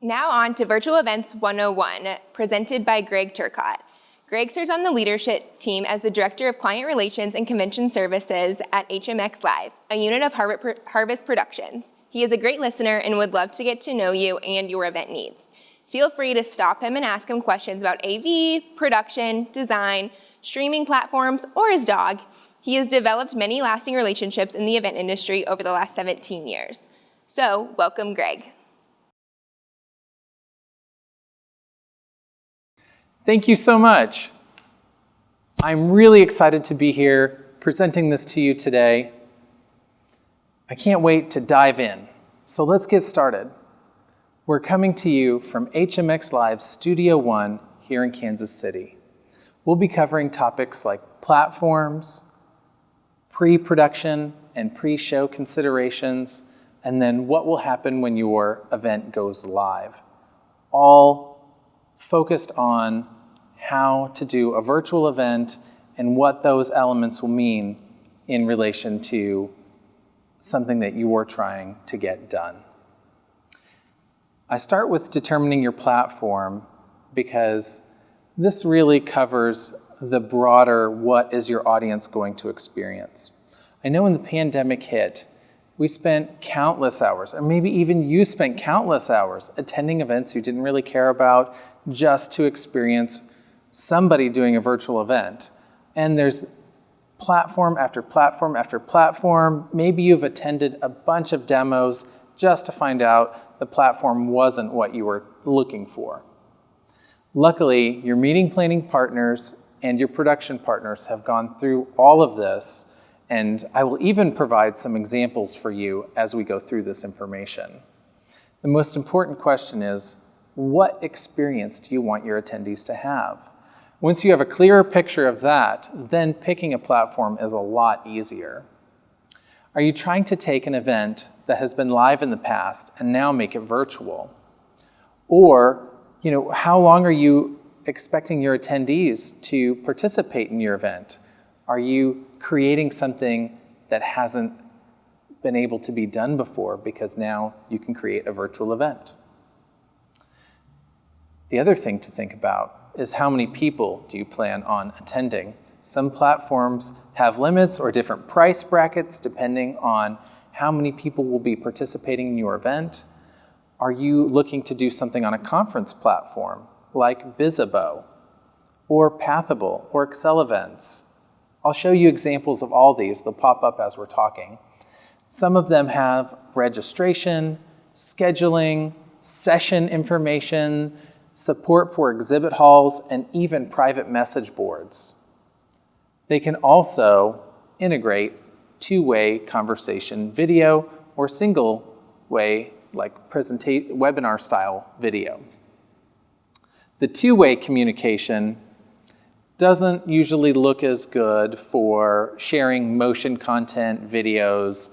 Now on to Virtual Events 101, presented by Greg Turcotte. Greg serves on the leadership team as the Director of Client Relations and Convention Services at HMX Live, a unit of Harvest Productions. He is a great listener and would love to get to know you and your event needs. Feel free to stop him and ask him questions about AV, production, design, streaming platforms, or his dog. He has developed many lasting relationships in the event industry over the last 17 years. So, welcome, Greg. Thank you so much. I'm really excited to be here presenting this to you today. I can't wait to dive in. So let's get started. We're coming to you from HMX Live Studio One here in Kansas City. We'll be covering topics like platforms, pre-production and pre-show considerations, and then what will happen when your event goes live. All focused on how to do a virtual event and what those elements will mean in relation to something that you're trying to get done. I start with determining your platform because this really covers the broader what is your audience going to experience. I know when the pandemic hit, we spent countless hours, or maybe even you spent countless hours attending events you didn't really care about just to experience somebody doing a virtual event. And there's platform after platform after platform. Maybe you've attended a bunch of demos just to find out the platform wasn't what you were looking for. Luckily, your meeting planning partners and your production partners have gone through all of this, and I will even provide some examples for you as we go through this information. The most important question is, what experience do you want your attendees to have? Once you have a clearer picture of that, then picking a platform is a lot easier. Are you trying to take an event that has been live in the past and now make it virtual? Or, how long are you expecting your attendees to participate in your event? Are you creating something that hasn't been able to be done before because now you can create a virtual event? The other thing to think about is how many people do you plan on attending? Some platforms have limits or different price brackets depending on how many people will be participating in your event. Are you looking to do something on a conference platform like Bizzabo or Pathable or Excel Events? I'll show you examples of all these. They'll pop up as we're talking. Some of them have registration, scheduling, session information, support for exhibit halls, and even private message boards. They can also integrate two-way conversation video or single-way, like webinar-style video. The two-way communication doesn't usually look as good for sharing motion content, videos,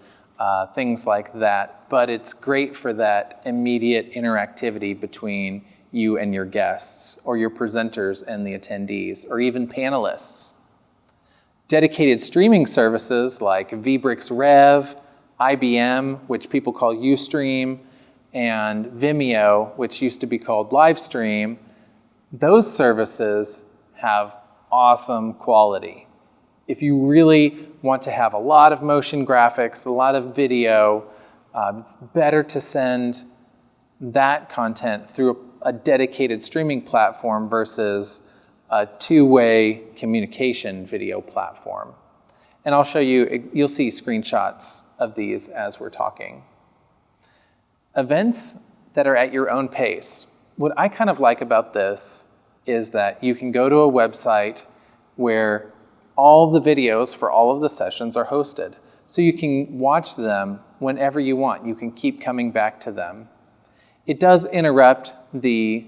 things like that, but it's great for that immediate interactivity between you and your guests, or your presenters and the attendees, or even panelists. Dedicated streaming services like vBrix Rev, IBM, which people call Ustream, and Vimeo, which used to be called Livestream, those services have awesome quality. If you really want to have a lot of motion graphics, a lot of video, it's better to send that content through a dedicated streaming platform versus a two-way communication video platform. And I'll show you, you'll see screenshots of these as we're talking. Events that are at your own pace. What I kind of like about this is that you can go to a website where all the videos for all of the sessions are hosted. So you can watch them whenever you want. You can keep coming back to them. It does interrupt the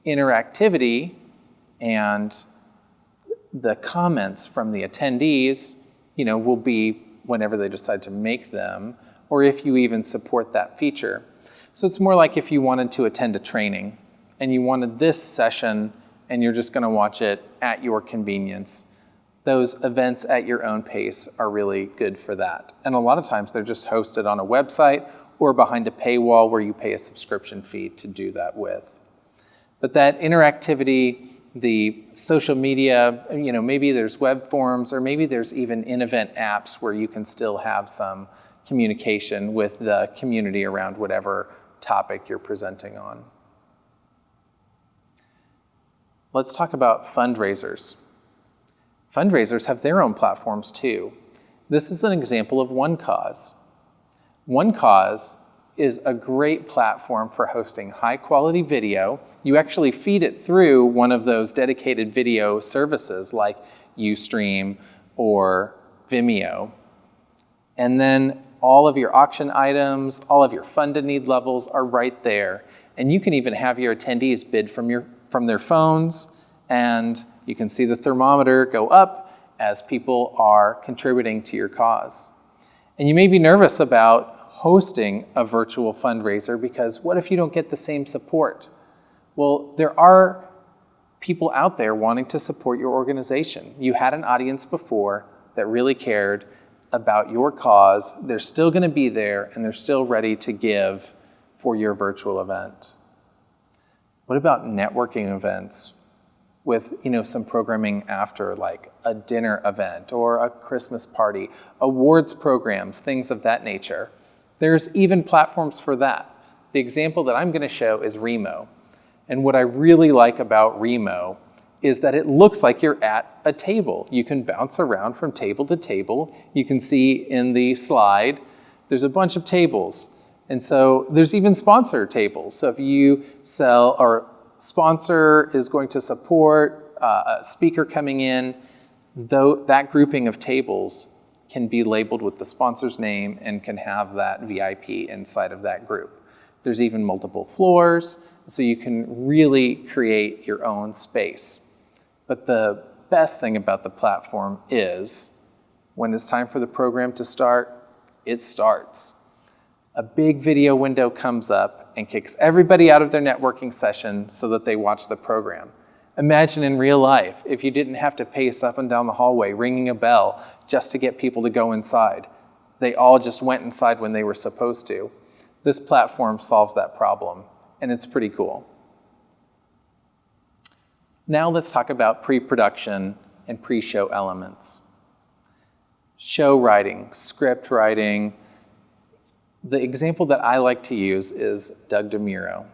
interactivity and the comments from the attendees, will be whenever they decide to make them, or if you even support that feature. So it's more like if you wanted to attend a training and you wanted this session and you're just going to watch it at your convenience. Those events at your own pace are really good for that. And a lot of times they're just hosted on a website or behind a paywall where you pay a subscription fee to do that with. But that interactivity, the social media, maybe there's web forums, or maybe there's even in-event apps where you can still have some communication with the community around whatever topic you're presenting on. Let's talk about fundraisers. Fundraisers have their own platforms too. This is an example of OneCause. OneCause is a great platform for hosting high-quality video. You actually feed it through one of those dedicated video services like Ustream or Vimeo. And then all of your auction items, all of your funded need levels are right there. And you can even have your attendees bid from their phones, and you can see the thermometer go up as people are contributing to your cause. And you may be nervous about hosting a virtual fundraiser because what if you don't get the same support? Well, there are people out there wanting to support your organization. You had an audience before that really cared about your cause. They're still going to be there, and they're still ready to give for your virtual event. What about networking events with some programming after, like a dinner event or a Christmas party, awards programs, things of that nature? There's even platforms for that. The example that I'm going to show is Remo. And what I really like about Remo is that it looks like you're at a table. You can bounce around from table to table. You can see in the slide, there's a bunch of tables. And so there's even sponsor tables. So if you sell, or sponsor is going to support a speaker coming in, though that grouping of tables can be labeled with the sponsor's name and can have that VIP inside of that group. There's even multiple floors, so you can really create your own space. But the best thing about the platform is when it's time for the program to start, it starts. A big video window comes up and kicks everybody out of their networking session so that they watch the program. Imagine in real life if you didn't have to pace up and down the hallway ringing a bell just to get people to go inside. They all just went inside when they were supposed to. This platform solves that problem, and it's pretty cool. Now let's talk about pre-production and pre-show elements. Show writing, script writing. The example that I like to use is Doug DeMuro.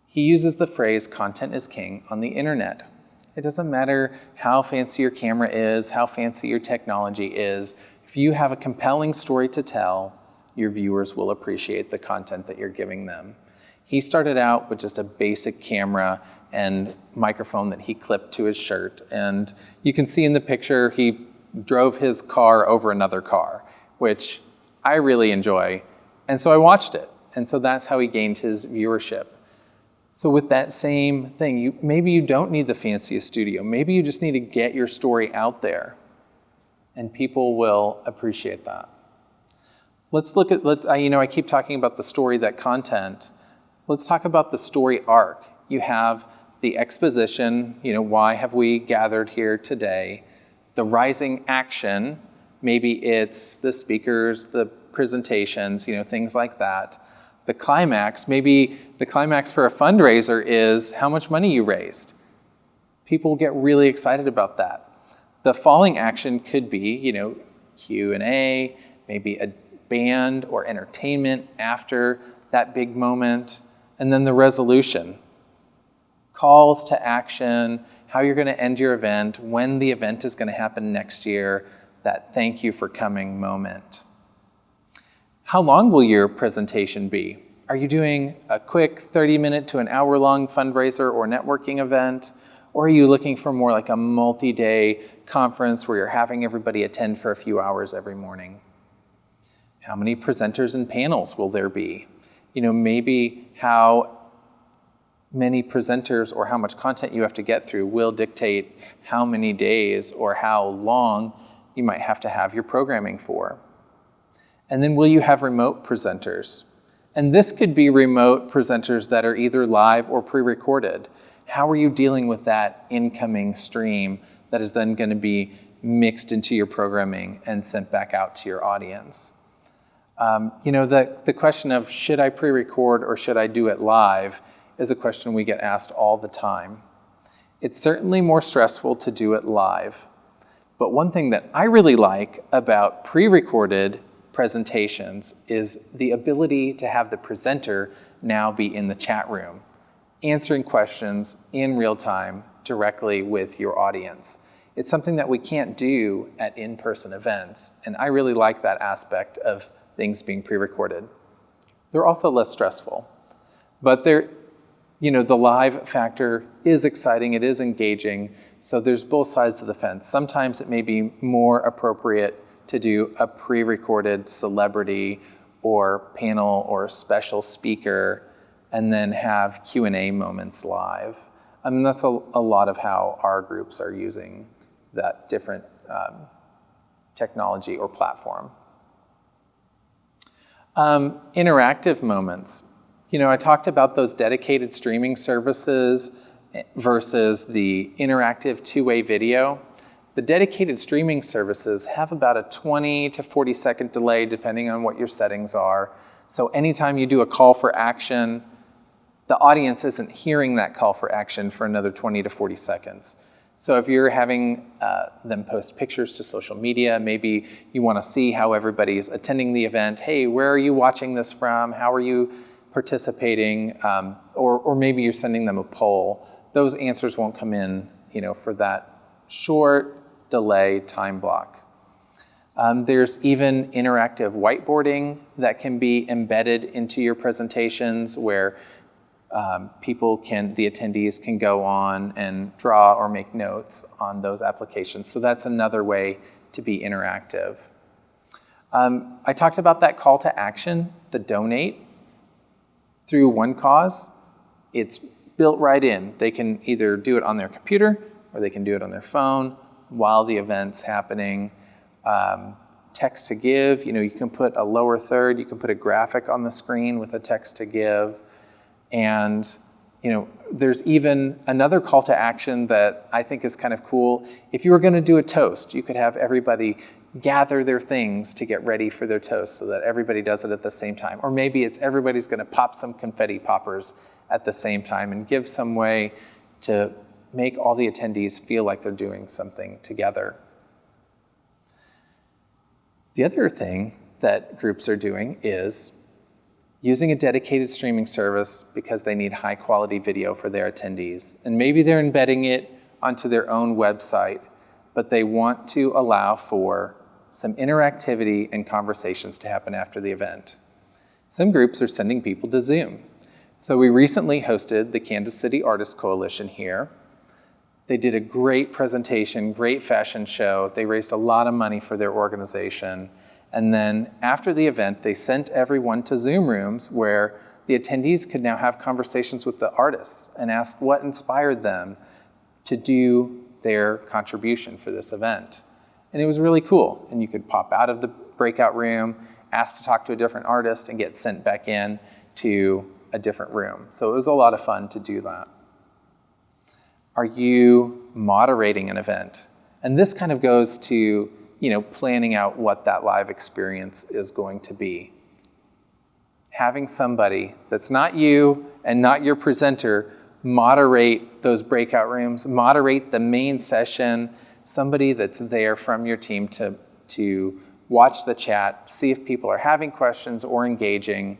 He uses the phrase, content is king, on the internet. It doesn't matter how fancy your camera is, how fancy your technology is. If you have a compelling story to tell, your viewers will appreciate the content that you're giving them. He started out with just a basic camera and microphone that he clipped to his shirt. And you can see in the picture, he drove his car over another car, which I really enjoy. And so I watched it. And so that's how he gained his viewership. So with that same thing, maybe you don't need the fanciest studio. Maybe you just need to get your story out there, and people will appreciate that. Let's look at, I keep talking about the story, that content. Let's talk about the story arc. You have the exposition, why have we gathered here today? The rising action, maybe it's the speakers, the presentations, things like that. The climax, maybe the climax for a fundraiser is how much money you raised. People get really excited about that. The falling action could be, Q&A, maybe a band or entertainment after that big moment. And then the resolution, calls to action, how you're going to end your event, when the event is going to happen next year, that thank you for coming moment. How long will your presentation be? Are you doing a quick 30-minute to an hour-long fundraiser or networking event? Or are you looking for more like a multi-day conference where you're having everybody attend for a few hours every morning? How many presenters and panels will there be? Maybe how many presenters or how much content you have to get through will dictate how many days or how long you might have to have your programming for. And then will you have remote presenters? And this could be remote presenters that are either live or pre-recorded. How are you dealing with that incoming stream that is then going to be mixed into your programming and sent back out to your audience? The question of should I pre-record or should I do it live is a question we get asked all the time. It's certainly more stressful to do it live. But one thing that I really like about pre-recorded presentations is the ability to have the presenter now be in the chat room, answering questions in real time directly with your audience. It's something that we can't do at in-person events, and I really like that aspect of things being pre-recorded. They're also less stressful, but the live factor is exciting, it is engaging, so there's both sides of the fence. Sometimes it may be more appropriate to do a pre-recorded celebrity or panel or special speaker and then have Q&A moments live. I mean, that's a lot of how our groups are using that different technology or platform. Interactive moments. I talked about those dedicated streaming services versus the interactive two-way video. The dedicated streaming services have about a 20 to 40 second delay depending on what your settings are. So anytime you do a call for action, the audience isn't hearing that call for action for another 20 to 40 seconds. So if you're having them post pictures to social media, maybe you want to see how everybody's attending the event. Hey, where are you watching this from? How are you participating? Or maybe you're sending them a poll. Those answers won't come in, for that short delay time block. There's even interactive whiteboarding that can be embedded into your presentations where the attendees can go on and draw or make notes on those applications. So that's another way to be interactive. I talked about that call to action, the donate through OneCause. It's built right in. They can either do it on their computer or they can do it on their phone while the event's happening. Text to give, you can put a lower third, you can put a graphic on the screen with a text to give. And there's even another call to action that I think is kind of cool. If you were going to do a toast, you could have everybody gather their things to get ready for their toast so that everybody does it at the same time. Or maybe it's everybody's going to pop some confetti poppers at the same time and give some way to make all the attendees feel like they're doing something together. The other thing that groups are doing is using a dedicated streaming service because they need high quality video for their attendees. And maybe they're embedding it onto their own website, but they want to allow for some interactivity and conversations to happen after the event. Some groups are sending people to Zoom. So we recently hosted the Kansas City Artists Coalition here. They did a great presentation, great fashion show. They raised a lot of money for their organization. And then after the event, they sent everyone to Zoom rooms where the attendees could now have conversations with the artists and ask what inspired them to do their contribution for this event. And it was really cool. And you could pop out of the breakout room, ask to talk to a different artist, and get sent back in to a different room. So it was a lot of fun to do that. Are you moderating an event? And this kind of goes to planning out what that live experience is going to be. Having somebody that's not you and not your presenter moderate those breakout rooms, moderate the main session, somebody that's there from your team to watch the chat, see if people are having questions or engaging.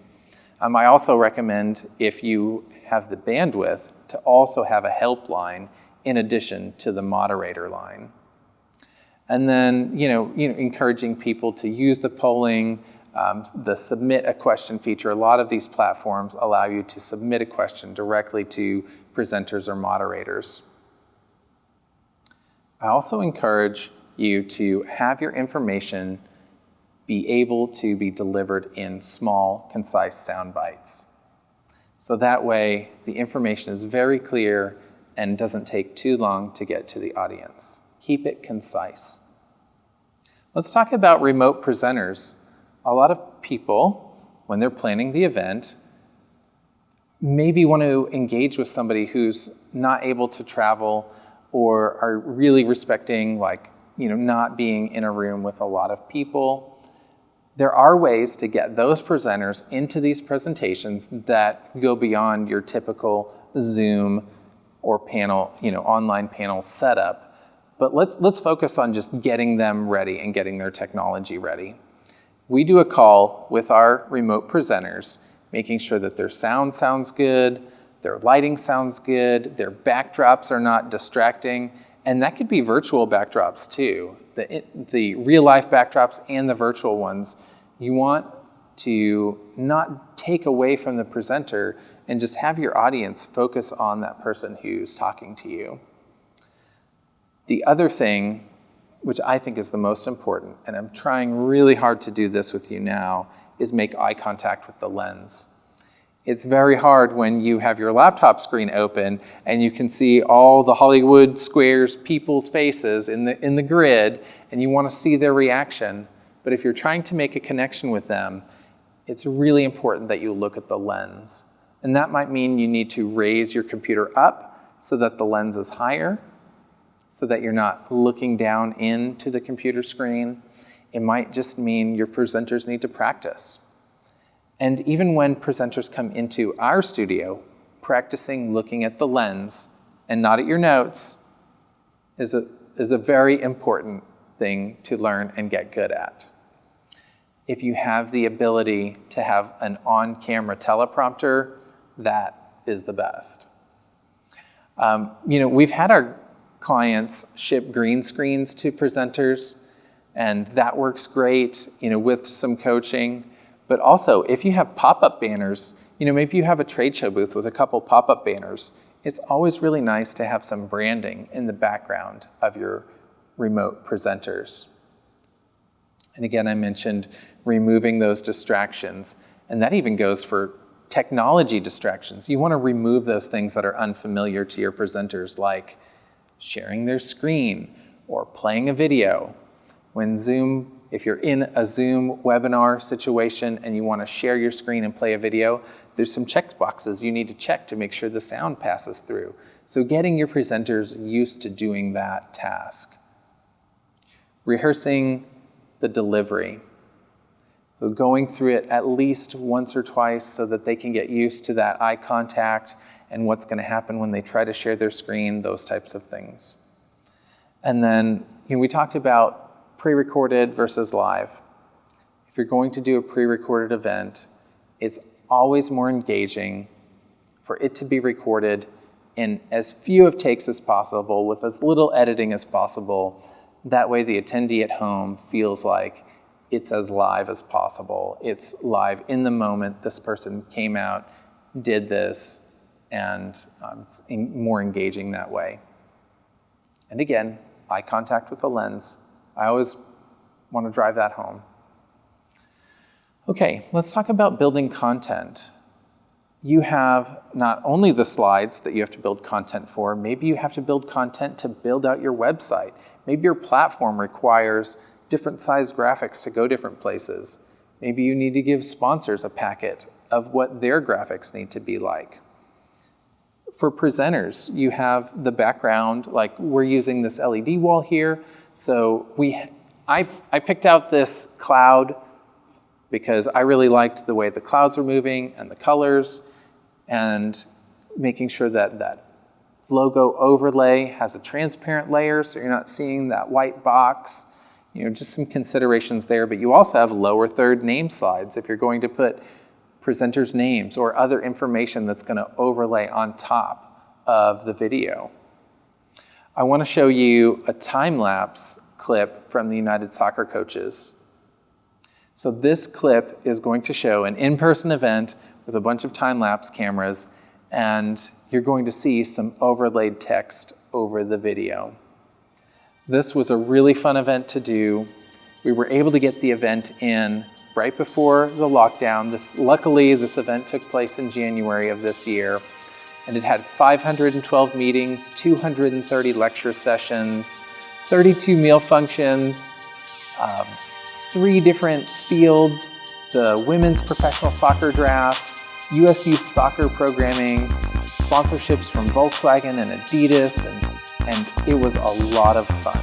I also recommend, if you have the bandwidth, to also have a helpline in addition to the moderator line. And then, encouraging people to use the polling, the submit a question feature. A lot of these platforms allow you to submit a question directly to presenters or moderators. I also encourage you to have your information be able to be delivered in small, concise sound bites. So that way, the information is very clear and doesn't take too long to get to the audience. Keep it concise. Let's talk about remote presenters. A lot of people, when they're planning the event, maybe want to engage with somebody who's not able to travel or are really respecting, not being in a room with a lot of people. There are ways to get those presenters into these presentations that go beyond your typical Zoom or panel, online panel setup. But let's focus on just getting them ready and getting their technology ready. We do a call with our remote presenters, making sure that their sound sounds good, their lighting sounds good, their backdrops are not distracting, and that could be virtual backdrops too. The real-life backdrops and the virtual ones, you want to not take away from the presenter and just have your audience focus on that person who's talking to you. The other thing, which I think is the most important, and I'm trying really hard to do this with you now, is make eye contact with the lens. It's very hard when you have your laptop screen open and you can see all the Hollywood squares, people's faces in the grid, and you want to see their reaction. But if you're trying to make a connection with them, it's really important that you look at the lens. And that might mean you need to raise your computer up so that the lens is higher, so that you're not looking down into the computer screen. It might just mean your presenters need to practice. And even when presenters come into our studio, practicing looking at the lens and not at your notes is a very important thing to learn and get good at. If you have the ability to have an on-camera teleprompter, that is the best. We've had our clients ship green screens to presenters, and that works great, with some coaching. But also, if you have pop-up banners, maybe you have a trade show booth with a couple pop-up banners, it's always really nice to have some branding in the background of your remote presenters. And again, I mentioned removing those distractions, and that even goes for technology distractions. You want to remove those things that are unfamiliar to your presenters, like sharing their screen or playing a video. If you're in a Zoom webinar situation and you want to share your screen and play a video, there's some check boxes you need to check to make sure the sound passes through. So getting your presenters used to doing that task. Rehearsing the delivery. So going through it at least once or twice so that they can get used to that eye contact and what's going to happen when they try to share their screen, those types of things. And then we talked about pre-recorded versus live. If you're going to do a pre-recorded event, it's always more engaging for it to be recorded in as few of takes as possible, with as little editing as possible. That way the attendee at home feels like it's as live as possible. It's live in the moment. This person came out, did this, and it's more engaging that way. And again, eye contact with the lens. I always want to drive that home. Okay, let's talk about building content. You have not only the slides that you have to build content for, maybe you have to build content to build out your website. Maybe your platform requires different size graphics to go different places. Maybe you need to give sponsors a packet of what their graphics need to be like. For presenters, you have the background, like we're using this LED wall here. So I picked out this cloud because I really liked the way the clouds were moving and the colors, and making sure that that logo overlay has a transparent layer so you're not seeing that white box. Just some considerations there, but you also have lower third name slides if you're going to put presenters' names or other information that's going to overlay on top of the video. I want to show you a time-lapse clip from the United Soccer Coaches. So this clip is going to show an in-person event with a bunch of time-lapse cameras, and you're going to see some overlaid text over the video. This was a really fun event to do. We were able to get the event in right before the lockdown. Luckily, this event took place in January of this year, and it had 512 meetings, 230 lecture sessions, 32 meal functions, 3 different fields, the women's professional soccer draft, US youth soccer programming, sponsorships from Volkswagen and Adidas, and it was a lot of fun.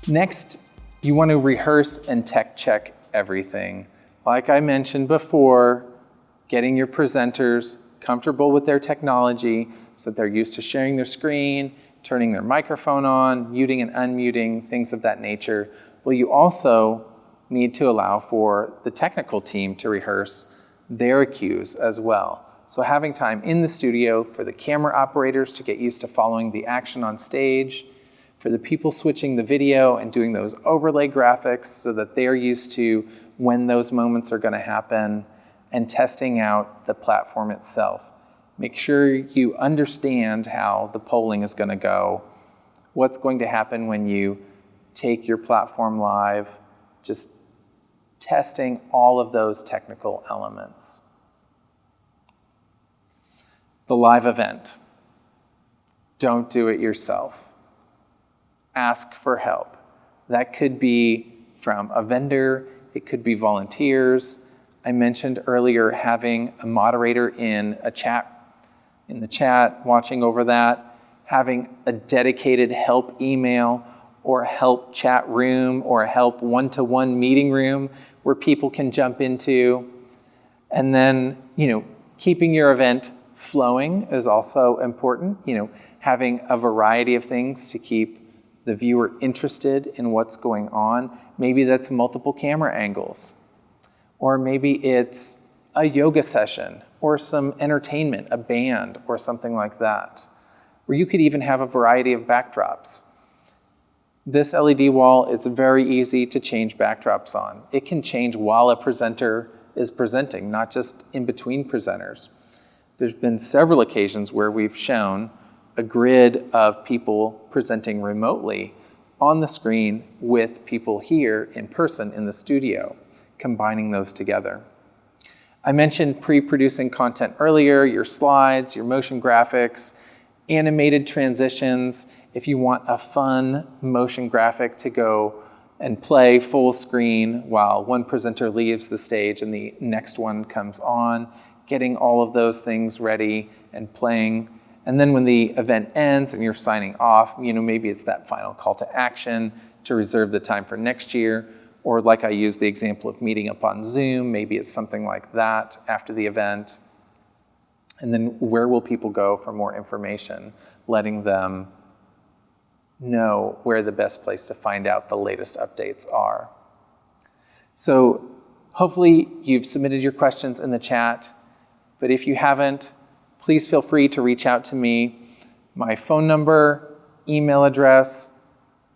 Next, you want to rehearse and tech check everything. Like I mentioned before, getting your presenters comfortable with their technology so that they're used to sharing their screen, turning their microphone on, muting and unmuting, things of that nature. Well, you also need to allow for the technical team to rehearse their cues as well. So having time in the studio for the camera operators to get used to following the action on stage, for the people switching the video and doing those overlay graphics so that they're used to when those moments are going to happen, and testing out the platform itself. Make sure you understand how the polling is going to go, what's going to happen when you take your platform live, just testing all of those technical elements. The live event. Don't do it yourself. Ask for help. That could be from a vendor, it could be volunteers. I mentioned earlier having a moderator in the chat, watching over that, having a dedicated help email or help chat room or help one-to-one meeting room where people can jump into. And then, keeping your event flowing is also important. Having a variety of things to keep the viewer interested in what's going on. Maybe that's multiple camera angles. Or maybe it's a yoga session or some entertainment, a band or something like that. Or you could even have a variety of backdrops. This LED wall, it's very easy to change backdrops on. It can change while a presenter is presenting, not just in between presenters. There's been several occasions where we've shown a grid of people presenting remotely on the screen with people here in person in the studio, combining those together. I mentioned pre-producing content earlier, your slides, your motion graphics, animated transitions. If you want a fun motion graphic to go and play full screen while one presenter leaves the stage and the next one comes on, getting all of those things ready and playing. And then when the event ends and you're signing off, maybe it's that final call to action to reserve the time for next year. Or like I used the example of meeting up on Zoom, maybe it's something like that after the event. And then where will people go for more information, letting them know where the best place to find out the latest updates are. So hopefully you've submitted your questions in the chat, but if you haven't, please feel free to reach out to me. My phone number, email address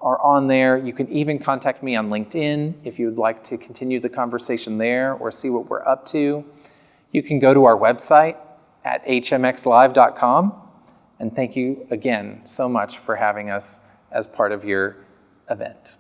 are on there. You can even contact me on LinkedIn if you would like to continue the conversation there or see what we're up to. You can go to our website at hmxlive.com. And thank you again so much for having us as part of your event.